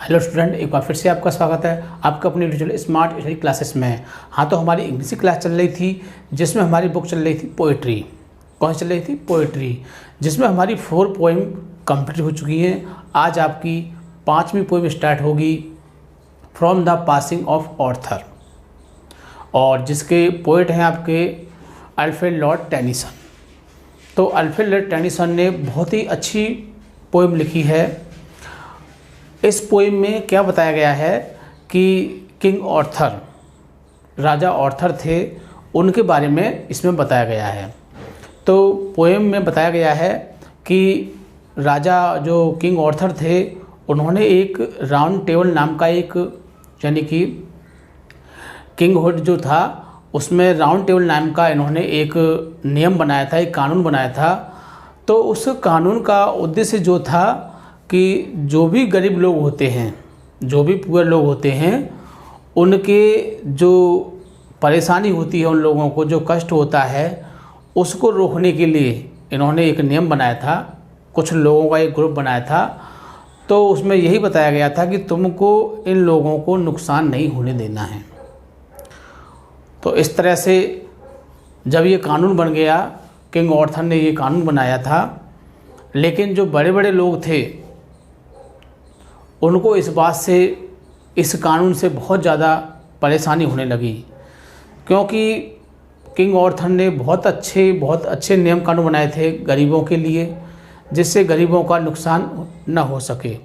Hello student, एक बार फिर से आपका स्वागत है आपका अपनी डिजिटल स्मार्ट स्टडी क्लासेस में। हाँ, तो हमारी इंग्लिश की क्लास चल रही थी जिसमें हमारी बुक चल रही थी पोइट्री। कौन सी चल रही थी? पोइट्री, जिसमें हमारी 4 पोएम कंप्लीट हो चुकी हैं। आज आपकी 5वीं पोएम स्टार्ट होगी, from the passing of Arthur, और जिसके पोइट हैं आपके अल्फ्रेड लॉर्ड टेनिसन। तो अल्फ्रेड लॉर्ड टेनिसन ने बहुत ही अच्छी पोएम लिखी है। इस पोएम में क्या बताया गया है कि किंग ऑर्थर, राजा ऑर्थर थे, उनके बारे में इसमें बताया गया है। तो पोएम में बताया गया है कि राजा जो किंग ऑर्थर थे, उन्होंने एक राउंड टेबल नाम का एक, यानी कि किंगहुड जो था उसमें राउंड टेबल नाम का इन्होंने एक नियम बनाया था, एक कानून बनाया था। तो उस कानून का उद्देश्य जो था कि जो भी गरीब लोग होते हैं, जो भी पुअर लोग होते हैं, उनके जो परेशानी होती है, उन लोगों को जो कष्ट होता है, उसको रोकने के लिए इन्होंने एक नियम बनाया था। कुछ लोगों का एक ग्रुप बनाया था। तो उसमें यही बताया गया था कि तुमको इन लोगों को नुकसान नहीं होने देना है। तो इस तरह से जब ये कानून बन गया, किंग ऑर्थर ने ये कानून बनाया था, लेकिन जो बड़े बड़े लोग थे उनको इस बात से, इस कानून से बहुत ज़्यादा परेशानी होने लगी, क्योंकि किंग ऑर्थर ने बहुत अच्छे नियम कानून बनाए थे गरीबों के लिए, जिससे गरीबों का नुकसान न हो सके।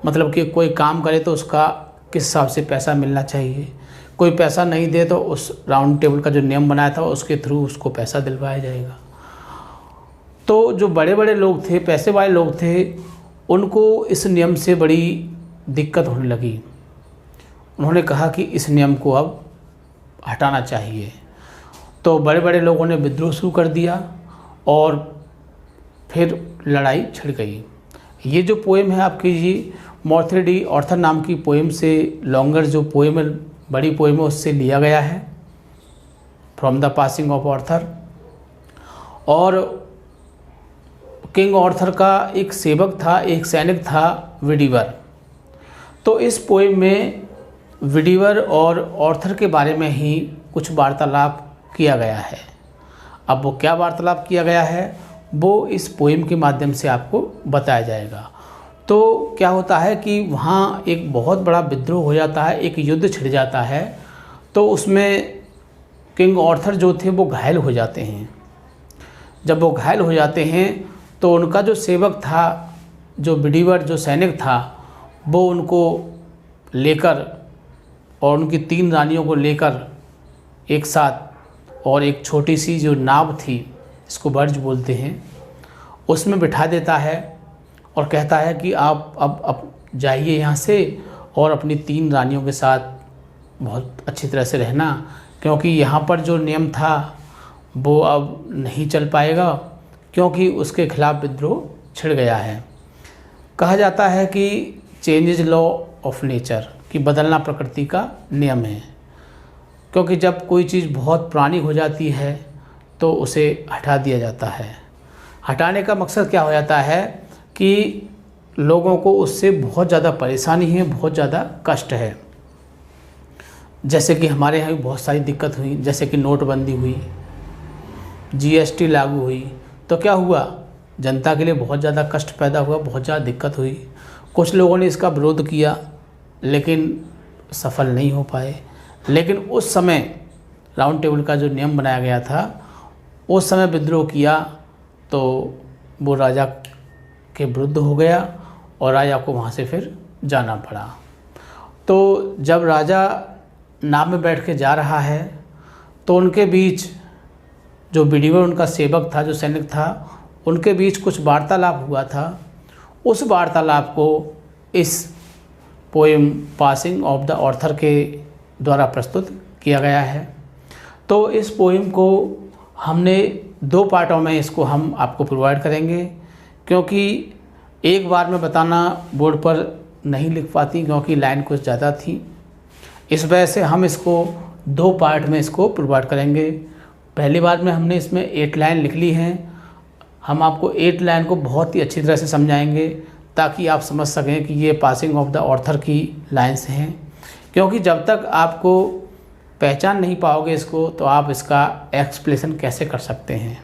मतलब कि कोई काम करे तो उसका किस हिसाब से पैसा मिलना चाहिए, कोई पैसा नहीं दे तो उस राउंड टेबल का जो नियम बनाया था उसके थ्रू उसको पैसा दिलवाया जाएगा। तो जो बड़े बड़े लोग थे, पैसे वाले लोग थे, उनको इस नियम से बड़ी दिक्कत होने लगी। उन्होंने कहा कि इस नियम को अब हटाना चाहिए। तो बड़े बड़े लोगों ने विद्रोह शुरू कर दिया और फिर लड़ाई छिड़ गई। ये जो पोएम है आपकी, ये मॉर्थे डी ऑर्थर नाम की पोएम से, लॉन्गर जो पोएम है, बड़ी पोएम है, उससे लिया गया है, from the passing of Arthur. और किंग ऑर्थर का एक सेवक था, एक सैनिक था, विडीवर। तो इस पोएम में विडीवर और ऑर्थर के बारे में ही कुछ वार्तालाप किया गया है। अब वो क्या वार्तालाप किया गया है वो इस पोएम के माध्यम से आपको बताया जाएगा। तो क्या होता है कि वहाँ एक बहुत बड़ा विद्रोह हो जाता है, एक युद्ध छिड़ जाता है। तो उसमें किंग ऑर्थर जो थे वो घायल हो जाते हैं। जब वो घायल हो जाते हैं तो उनका जो सेवक था, जो विडीवर, जो सैनिक था, वो उनको लेकर और उनकी 3 रानियों को लेकर एक साथ, और एक छोटी सी जो नाव थी, इसको बर्ज बोलते हैं, उसमें बिठा देता है और कहता है कि आप अब जाइए यहाँ से और अपनी 3 रानियों के साथ बहुत अच्छी तरह से रहना, क्योंकि यहाँ पर जो नियम था वो अब नहीं चल पाएगा, क्योंकि उसके खिलाफ विद्रोह छिड़ गया है। कहा जाता है कि change is law of nature, कि बदलना प्रकृति का नियम है। क्योंकि जब कोई चीज़ बहुत पुरानी हो जाती है तो उसे हटा दिया जाता है। हटाने का मकसद क्या हो जाता है कि लोगों को उससे बहुत ज़्यादा परेशानी है, बहुत ज़्यादा कष्ट है। जैसे कि हमारे यहाँ भी बहुत सारी दिक्कत हुई, जैसे कि नोटबंदी हुई, जीएसटी लागू हुई, तो क्या हुआ, जनता के लिए बहुत ज़्यादा कष्ट पैदा हुआ, बहुत ज़्यादा दिक्कत हुई। कुछ लोगों ने इसका विरोध किया लेकिन सफल नहीं हो पाए। लेकिन उस समय राउंड टेबल का जो नियम बनाया गया था, उस समय विद्रोह किया तो वो राजा के विरुद्ध हो गया और राजा को वहाँ से फिर जाना पड़ा। तो जब राजा नाव में बैठ के जा रहा है तो उनके बीच जो विडीवर, उनका सेवक था, जो सैनिक था, उनके बीच कुछ वार्तालाप हुआ था। उस वार्तालाप को इस poem passing of the Arthur के द्वारा प्रस्तुत किया गया है। तो इस पोएम को हमने 2 पार्टों में इसको हम आपको प्रोवाइड करेंगे, क्योंकि एक बार में बताना बोर्ड पर नहीं लिख पाती, क्योंकि लाइन कुछ ज़्यादा थी। इस वजह से हम इसको 2 पार्ट में इसको प्रोवाइड करेंगे। पहली बार में हमने इसमें 8 लाइन लिख ली हैं। हम आपको 8 लाइन को बहुत ही अच्छी तरह से समझाएंगे ताकि आप समझ सकें कि ये पासिंग ऑफ द ऑथर की लाइन्स हैं। क्योंकि जब तक आपको पहचान नहीं पाओगे इसको, तो आप इसका एक्सप्लेनेशन कैसे कर सकते हैं।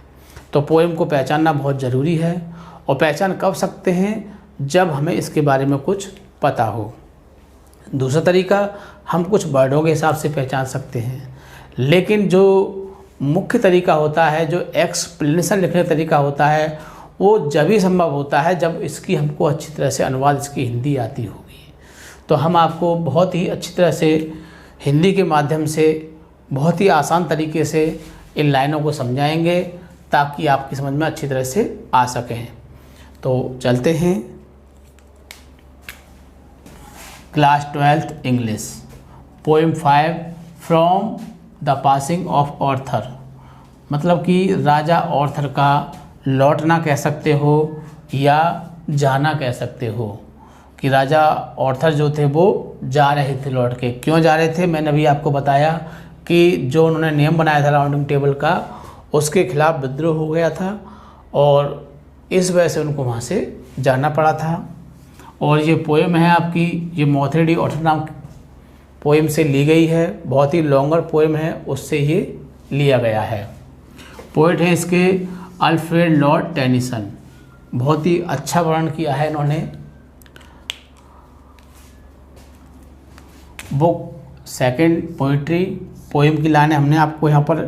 तो पोएम को पहचानना बहुत ज़रूरी है, और पहचान कब सकते हैं, जब हमें इसके बारे में कुछ पता हो। दूसरा तरीका, हम कुछ वर्डों के हिसाब से पहचान सकते हैं, लेकिन जो मुख्य तरीका होता है, जो एक्सप्लेनेशन लिखने का तरीका होता है, वो जब ही संभव होता है जब इसकी हमको अच्छी तरह से अनुवाद इसकी हिंदी आती होगी। तो हम आपको बहुत ही अच्छी तरह से हिंदी के माध्यम से बहुत ही आसान तरीके से इन लाइनों को समझाएंगे, ताकि आपकी समझ में अच्छी तरह से आ सकें। तो चलते हैं। Class 12th English, poem 5 from the passing of Arthur, मतलब कि राजा ऑर्थर का लौटना कह सकते हो या जाना कह सकते हो, कि राजा ऑर्थर जो थे वो जा रहे थे लौट के। क्यों जा रहे थे, मैंने अभी आपको बताया कि जो उन्होंने नियम बनाया था राउंडिंग टेबल का, उसके खिलाफ विद्रोह हो गया था, और इस वजह से उनको वहाँ से जाना पड़ा था। और ये पोएम है आपकी, ये मॉथरी डी ऑर्थर नाम पोएम से ली गई है। बहुत ही लॉन्गर पोएम है, उससे ये लिया गया है। पोएट है इसके अल्फ्रेड लॉर्ड टेनिसन। बहुत ही अच्छा वर्णन किया है इन्होंने। बुक सेकंड पोइट्री, पोएम की लाइनें हमने आपको यहाँ पर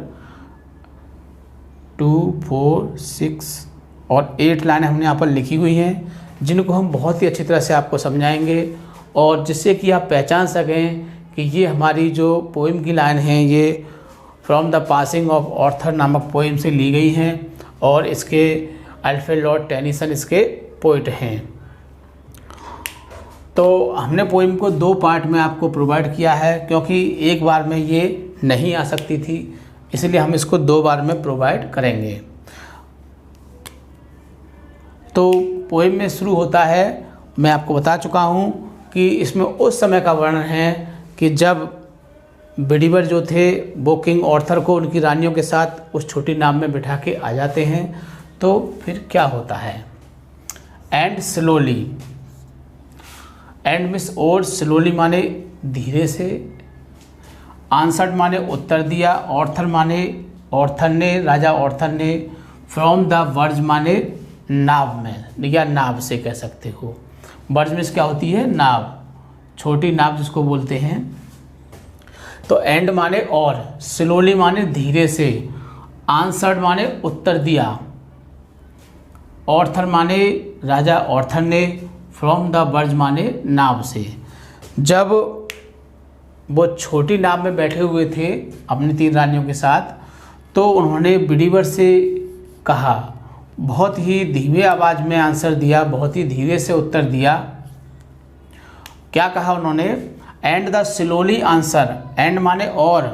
2, 4, 6 और 8 लाइनें हमने यहाँ पर लिखी हुई हैं, जिनको हम बहुत ही अच्छी तरह से आपको समझाएंगे, और जिससे कि आप पहचान सकें कि ये हमारी जो पोएम की लाइन हैं ये from the passing of Arthur नामक पोएम से ली गई हैं, और इसके अल्फ्रेड लॉर्ड टेनिसन इसके पोइट हैं। तो हमने पोएम को 2 पार्ट में आपको प्रोवाइड किया है, क्योंकि एक बार में ये नहीं आ सकती थी, इसलिए हम इसको 2 बार में प्रोवाइड करेंगे। तो पोएम में शुरू होता है, मैं आपको बता चुका हूँ कि इसमें उस समय का वर्णन है कि जब बेडीवर जो थे वो किंग ऑर्थर को उनकी रानियों के साथ उस छोटी नाव में बिठा के आ जाते हैं। तो फिर क्या होता है, एंड स्लोली, एंड मिस और स्लोली माने धीरे से, आंसर्ड माने उत्तर दिया, ऑर्थर माने ऑर्थर ने, राजा ऑर्थर ने, फ्रॉम द वर्ज माने नाव में या नाव से कह सकते हो। वर्ज में क्या होती है, नाव, छोटी नाव जिसको बोलते हैं। तो एंड माने और, स्लोली माने धीरे से, आंसर्ड माने उत्तर दिया, ऑर्थर माने राजा ऑर्थर ने, फ्रॉम द वर्ज माने नाव से। जब वो छोटी नाव में बैठे हुए थे अपनी 3 रानियों के साथ, तो उन्होंने बेडीवर से कहा, बहुत ही धीमे आवाज़ में आंसर दिया, बहुत ही धीरे से उत्तर दिया। क्या कहा उन्होंने, and the slowly answer, and माने और,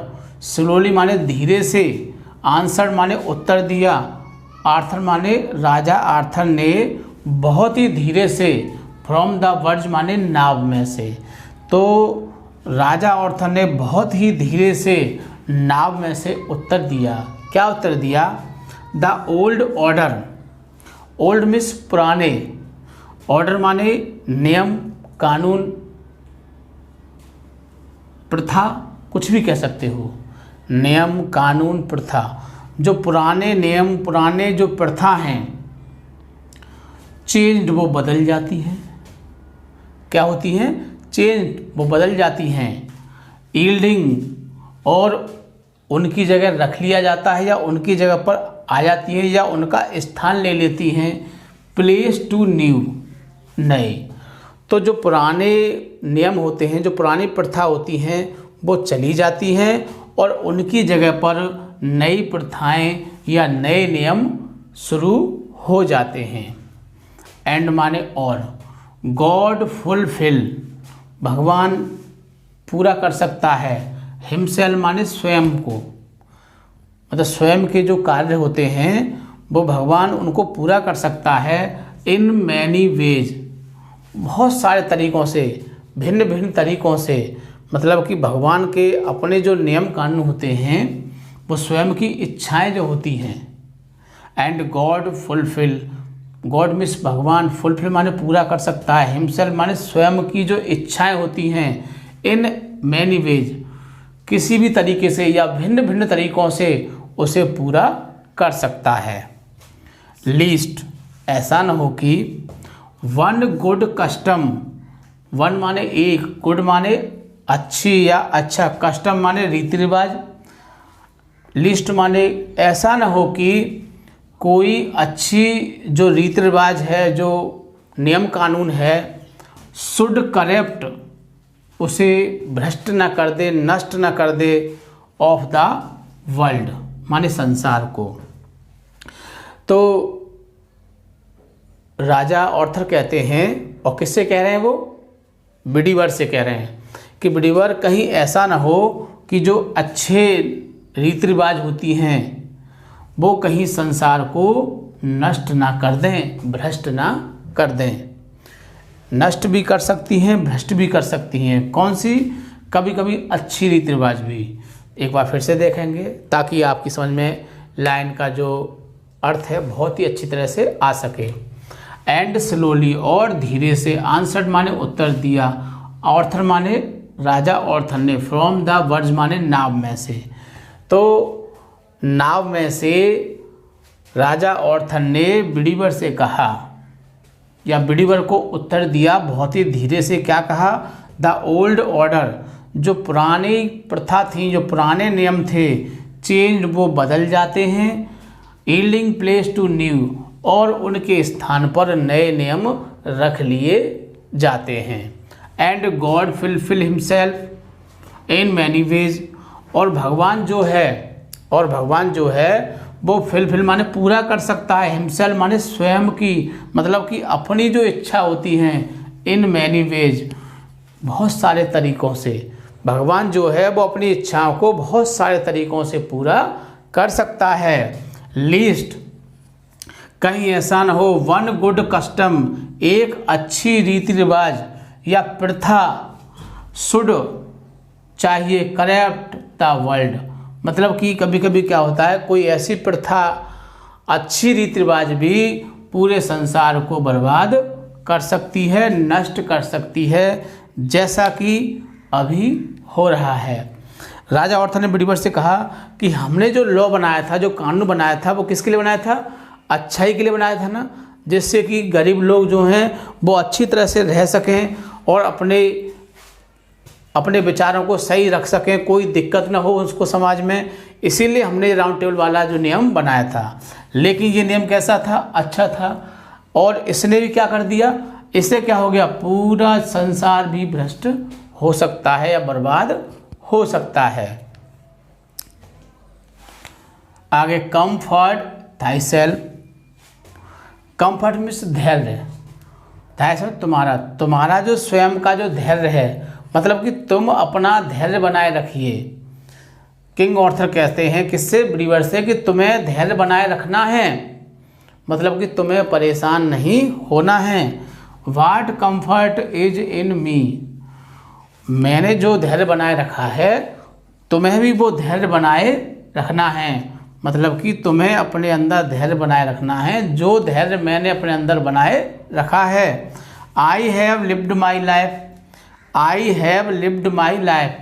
स्लोली माने धीरे से, आंसर माने उत्तर दिया, आर्थर माने राजा आर्थर ने बहुत ही धीरे से, फ्रॉम द वर्ज माने नाव में से। तो राजा आर्थर ने बहुत ही धीरे से नाव में से उत्तर दिया। क्या उत्तर दिया, the old order, old means पुराने, ऑर्डर माने नियम, कानून, प्रथा, कुछ भी कह सकते हो, नियम, कानून, प्रथा, जो पुराने नियम, पुराने जो प्रथा हैं, चेंज वो बदल जाती हैं। क्या होती हैं, चेंज वो बदल जाती हैं। यील्डिंग, और उनकी जगह रख लिया जाता है या उनकी जगह पर आ जाती हैं या उनका स्थान ले लेती हैं। प्लेस टू न्यू, नए। तो जो पुराने नियम होते हैं, जो पुरानी प्रथा होती हैं, वो चली जाती हैं और उनकी जगह पर नई प्रथाएं या नए नियम शुरू हो जाते हैं। एंड माने और, गॉड फुलफिल, भगवान पूरा कर सकता है, हिमसेल्फ माने स्वयं को, मतलब स्वयं के जो कार्य होते हैं वो भगवान उनको पूरा कर सकता है। इन मैनी वेज, बहुत सारे तरीक़ों से, भिन्न भिन्न तरीक़ों से, मतलब कि भगवान के अपने जो नियम कानून होते हैं वो स्वयं की इच्छाएं जो होती हैं। And God fulfil, God means भगवान, फुलफिल माने पूरा कर सकता है, हिमसेल्फ माने स्वयं की जो इच्छाएं होती हैं, इन मैनी वेज किसी भी तरीके से या भिन्न भिन्न तरीकों से उसे पूरा कर सकता है। लीस्ट ऐसा न हो कि वन गुड कस्टम, वन माने एक, गुड माने अच्छी या अच्छा, कस्टम माने रीति रिवाज, लिस्ट माने ऐसा न हो कि कोई अच्छी जो रीति रिवाज है, जो नियम कानून है, शुड करेप्ट उसे भ्रष्ट न कर दे, नष्ट न कर दे, ऑफ द वर्ल्ड माने संसार को। तो राजा ऑर्थर कहते हैं, और किससे कह रहे हैं वो, बिडीवर से कह रहे हैं कि बिडीवर कहीं ऐसा ना हो कि जो अच्छे रीति रिवाज होती हैं वो कहीं संसार को नष्ट ना कर दें, भ्रष्ट ना कर दें। नष्ट भी कर सकती हैं, भ्रष्ट भी कर सकती हैं। कौन सी, कभी कभी अच्छी रीति रिवाज भी। एक बार फिर से देखेंगे ताकि आपकी समझ में लाइन का जो अर्थ है बहुत ही अच्छी तरह से आ सके। एंड स्लोली और धीरे से, आंसर्ड माने उत्तर दिया, ऑर्थर माने राजा ऑर्थर ने, फ्रॉम द वर्ड्स माने नाव में से। तो नाव में से राजा ऑर्थर ने बिडीवर से कहा या बिडीवर को उत्तर दिया बहुत ही धीरे से। क्या कहा, द ओल्ड ऑर्डर, जो पुरानी प्रथा थी, जो पुराने नियम थे, चेंज वो बदल जाते हैं, यील्डिंग प्लेस टू न्यू, और उनके स्थान पर नए नियम रख लिए जाते हैं। And God fulfil himself in many ways, और भगवान जो है वो फुलफिल माने पूरा कर सकता है, हिमसेल्फ माने स्वयं की, मतलब कि अपनी जो इच्छा होती हैं, इन मैनी वेज बहुत सारे तरीकों से। भगवान जो है वो अपनी इच्छाओं को बहुत सारे तरीकों से पूरा कर सकता है। लीस्ट कहीं ऐसा न हो, वन गुड कस्टम, एक अच्छी रीति रिवाज या प्रथा, शुड चाहिए, करेप्ट द वर्ल्ड, मतलब कि कभी कभी क्या होता है, कोई ऐसी प्रथा, अच्छी रीति रिवाज भी पूरे संसार को बर्बाद कर सकती है, नष्ट कर सकती है, जैसा कि अभी हो रहा है। राजा ऑर्थर ने बिडीवर से कहा कि हमने जो लॉ बनाया था, जो कानून बनाया था, वो किसके लिए बनाया था, अच्छाई के लिए बनाया था ना, जिससे कि गरीब लोग जो हैं वो अच्छी तरह से रह सकें और अपने विचारों को सही रख सकें, कोई दिक्कत ना हो उसको समाज में। इसीलिए हमने राउंड टेबल वाला जो नियम बनाया था। लेकिन ये नियम कैसा था, अच्छा था, और इसने भी क्या कर दिया, इससे क्या हो गया, पूरा संसार भी भ्रष्ट हो सकता है या बर्बाद हो सकता है। आगे, कम्फर्ट थाईसेल्फ, कम्फर्ट मीन्स धैर्य, थाईसेल्फ तुम्हारा जो स्वयं का जो धैर्य है, मतलब कि तुम अपना धैर्य बनाए रखिए। किंग ऑर्थर कहते हैं किससे, बिडीवर से, कि तुम्हें धैर्य बनाए रखना है, मतलब कि तुम्हें परेशान नहीं होना है। वाट कम्फर्ट इज इन मी, मैंने जो धैर्य बनाए रखा है तुम्हें भी वो धैर्य बनाए रखना है, मतलब कि तुम्हें अपने अंदर धैर्य बनाए रखना है, जो धैर्य मैंने अपने अंदर बनाए रखा है। आई have lived my life, I have lived my life,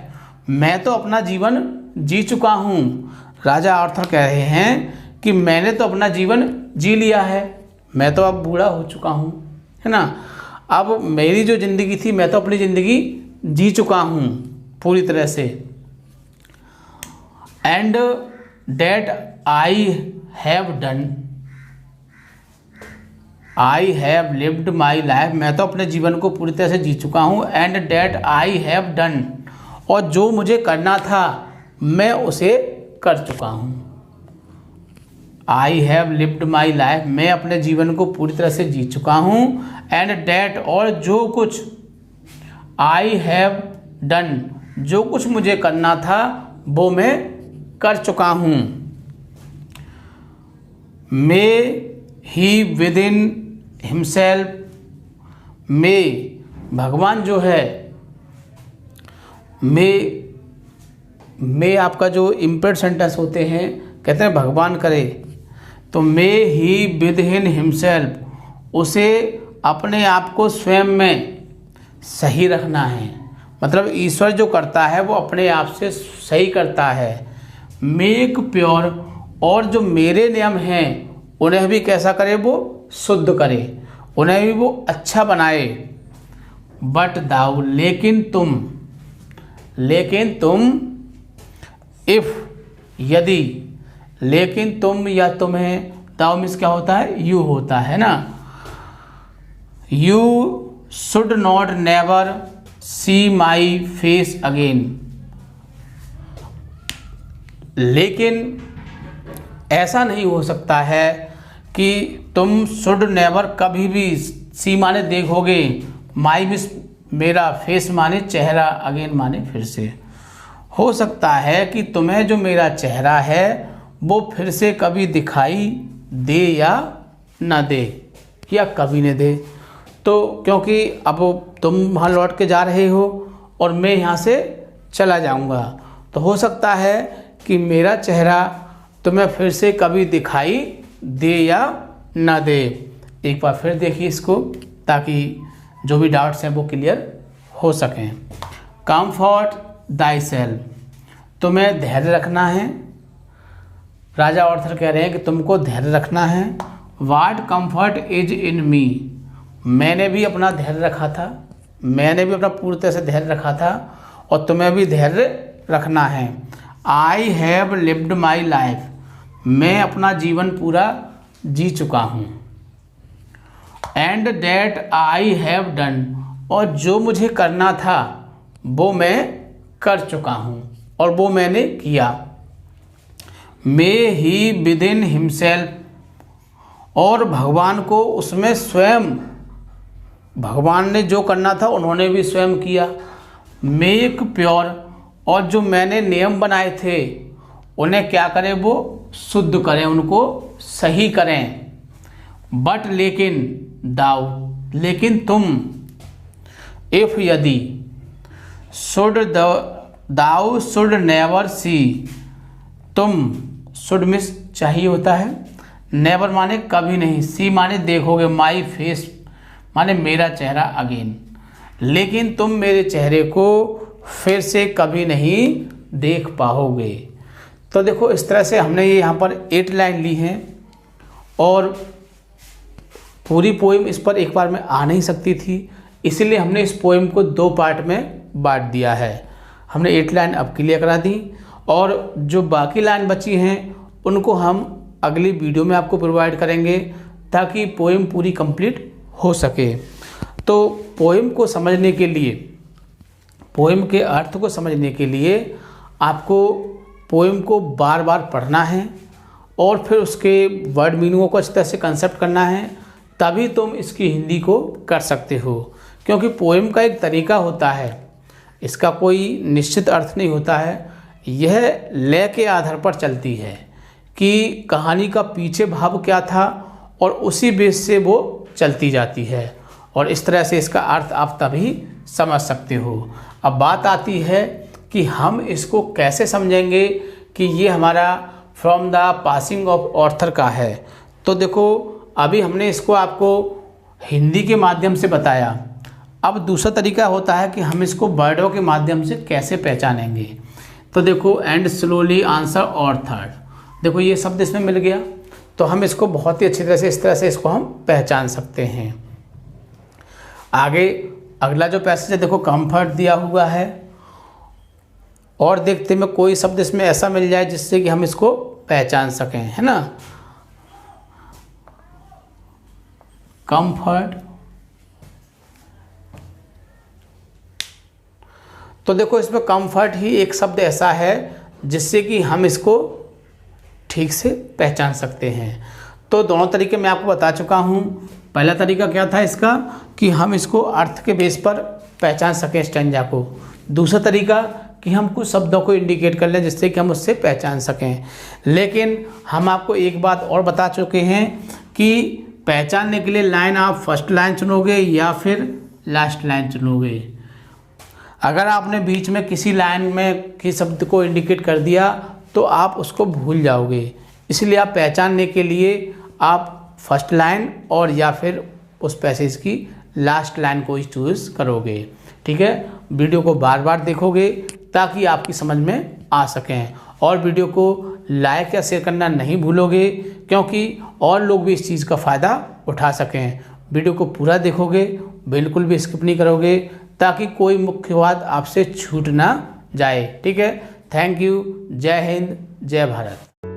मैं तो अपना जीवन जी चुका हूँ। राजा ऑर्थर कह रहे हैं कि मैंने तो अपना जीवन जी लिया है, मैं तो अब बूढ़ा हो चुका हूँ, है ना, अब मेरी जो ज़िंदगी थी मैं तो अपनी ज़िंदगी जी चुका हूँ पूरी तरह से। And that I have done, I have lived my life, मैं तो अपने जीवन को पूरी तरह से जी चुका हूँ। And that I have done, और जो मुझे करना था मैं उसे कर चुका हूँ। आई हैव लिव्ड माई लाइफ, मैं अपने जीवन को पूरी तरह से जी चुका हूँ। एंड डेट, और जो कुछ, आई हैव डन, जो कुछ मुझे करना था वो मैं कर चुका हूँ। मे ही विद इन हिमसेल्फ, में भगवान जो है, में आपका जो इम्पेड सेंटेंस होते हैं, कहते हैं भगवान करे, तो मे ही विद इन हिमसेल्फ, उसे अपने आप को स्वयं में सही रखना है। मतलब ईश्वर जो करता है वो अपने आप से सही करता है। मेक प्योर, और जो मेरे नियम हैं उन्हें भी कैसा करे, वो शुद्ध करे, उन्हें भी वो अच्छा बनाए। बट दाऊ, लेकिन तुम इफ़, यदि, लेकिन तुम या तुम्हें, दाऊ मीन्स क्या होता है, यू होता है ना। You should not never see my face again. लेकिन ऐसा नहीं हो सकता है कि तुम शुड नेवर, कभी भी, सी माने देखोगे, माई मीन्स मेरा, फेस माने चेहरा, अगेन माने फिर से। हो सकता है कि तुम्हें जो मेरा चेहरा है वो फिर से कभी दिखाई दे या ना दे, या कभी न दे। तो क्योंकि अब तुम वहाँ लौट के जा रहे हो और मैं यहाँ से चला जाऊँगा, तो हो सकता है कि मेरा चेहरा तुम्हें फिर से कभी दिखाई दे या ना दे। एक बार फिर देखिए इसको, ताकि जो भी डाउट्स हैं वो क्लियर हो सकें। कम्फर्ट दाई सेल्फ, तुम्हें धैर्य रखना है। राजा आर्थर कह रहे हैं कि तुमको धैर्य रखना है। वाट कम्फर्ट इज इन मी, मैंने भी अपना धैर्य रखा था, मैंने भी अपना पूरी तरह से धैर्य रखा था, और तुम्हें भी धैर्य रखना है। आई हैव लिव्ड माई लाइफ, मैं अपना जीवन पूरा जी चुका हूँ। And that I have done, और जो मुझे करना था वो मैं कर चुका हूँ और वो मैंने किया। मे ही विद इन हिमसेल्फ, और भगवान को उसमें स्वयं, भगवान ने जो करना था उन्होंने भी स्वयं किया। मेक प्योर, और जो मैंने नियम बनाए थे उन्हें क्या करें, वो शुद्ध करें, उनको सही करें। बट लेकिन दाऊ, लेकिन तुम, इफ यदि, should Dau should never see, तुम, शुड मिस चाहिए होता है, नेवर माने कभी नहीं, सी माने देखोगे, माई फेस माने मेरा चेहरा अगेन, लेकिन तुम मेरे चेहरे को फिर से कभी नहीं देख पाओगे। तो देखो इस तरह से हमने ये यहाँ पर 8 लाइन ली हैं, और पूरी पोएम इस पर एक बार में आ नहीं सकती थी, इसीलिए हमने इस पोएम को 2 पार्ट में बांट दिया है। हमने 8 लाइन अब क्लियर करा दी, और जो बाकी लाइन बची हैं उनको हम अगली वीडियो में आपको प्रोवाइड करेंगे, ताकि पोएम पूरी कंप्लीट हो सके। तो पोएम को समझने के लिए, पोएम के अर्थ को समझने के लिए आपको पोएम को बार बार पढ़ना है, और फिर उसके वर्ड मीनिंगों को अच्छी तरह से कंसेप्ट करना है, तभी तुम इसकी हिंदी को कर सकते हो। क्योंकि पोएम का एक तरीका होता है, इसका कोई निश्चित अर्थ नहीं होता है, यह लय के आधार पर चलती है कि कहानी का पीछे भाव क्या था, और उसी बेस से वो चलती जाती है, और इस तरह से इसका अर्थ आप तभी समझ सकते हो। अब बात आती है कि हम इसको कैसे समझेंगे कि ये हमारा from the passing of Arthur का है। तो देखो अभी हमने इसको आपको हिंदी के माध्यम से बताया, अब दूसरा तरीका होता है कि हम इसको वर्डों के माध्यम से कैसे पहचानेंगे। तो देखो एंड स्लोली आंसर ऑर्थर, देखो ये शब्द इसमें मिल गया, तो हम इसको बहुत ही अच्छी तरह से इस तरह से इसको हम पहचान सकते हैं। आगे अगला जो पैसेज है देखो कंफर्ट दिया हुआ है, और देखते में कोई शब्द इसमें ऐसा मिल जाए जिससे कि हम इसको पहचान सकें, है ना। कंफर्ट, तो देखो इसमें कंफर्ट ही एक शब्द ऐसा है जिससे कि हम इसको ठीक से पहचान सकते हैं। तो दोनों तरीके मैं आपको बता चुका हूँ। पहला तरीका क्या था इसका कि हम इसको अर्थ के बेस पर पहचान सकें स्टैंजा को। दूसरा तरीका कि हम कुछ शब्दों को इंडिकेट कर लें जिससे कि हम उससे पहचान सकें। लेकिन हम आपको एक बात और बता चुके हैं कि पहचानने के लिए लाइन आप फर्स्ट लाइन चुनोगे या फिर लास्ट लाइन चुनोगे। अगर आपने बीच में किसी लाइन में किसी शब्द को इंडिकेट कर दिया तो आप उसको भूल जाओगे। इसलिए आप पहचानने के लिए आप फर्स्ट लाइन और या फिर उस पैसेज की लास्ट लाइन को ही चूज़ करोगे। ठीक है, वीडियो को बार बार देखोगे ताकि आपकी समझ में आ सकें, और वीडियो को लाइक या शेयर करना नहीं भूलोगे क्योंकि और लोग भी इस चीज़ का फ़ायदा उठा सकें। वीडियो को पूरा देखोगे, बिल्कुल भी स्किप नहीं करोगे ताकि कोई मुख्य बात आपसे छूट ना जाए। ठीक है, थैंक यू। जय हिंद, जय भारत।